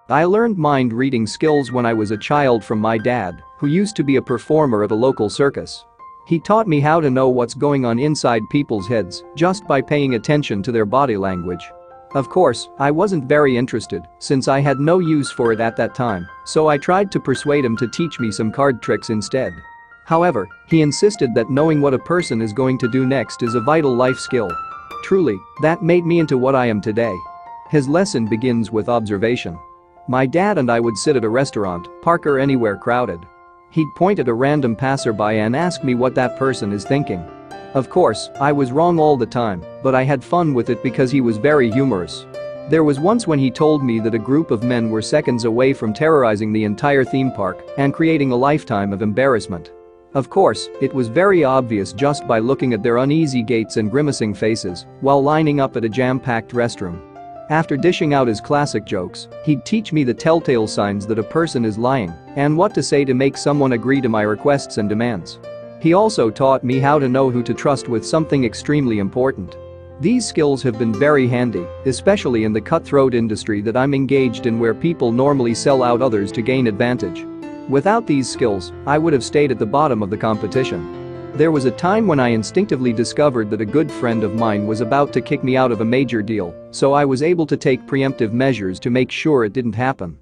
I learned mind reading skills when I was a child from my dad, who used to be a performer at a local circus. He taught me how to know what's going on inside people's heads just by paying attention to their body language. Of course, I wasn't very interested since I had no use for it at that time, so I tried to persuade him to teach me some card tricks instead. However, he insisted that knowing what a person is going to do next is a vital life skill. Truly, that made me into what I am today. His lesson begins with observation. My dad and I would sit at a restaurant, park or anywhere crowded. He'd point at a random passerby and ask me what that person is thinking. Of course, I was wrong all the time, but I had fun with it because he was very humorous. There was once when he told me that a group of men were seconds away from terrorizing the entire theme park and creating a lifetime of embarrassment. Of course, it was very obvious just by looking at their uneasy gaits and grimacing faces while lining up at a jam-packed restroom. After dishing out his classic jokes, he'd teach me the telltale signs that a person is lying and what to say to make someone agree to my requests and demands. He also taught me how to know who to trust with something extremely important. These skills have been very handy, especially in the cutthroat industry that I'm engaged in, where people normally sell out others to gain advantage. Without these skills, I would have stayed at the bottom of the competition. There was a time when I instinctively discovered that a good friend of mine was about to kick me out of a major deal, so I was able to take preemptive measures to make sure it didn't happen.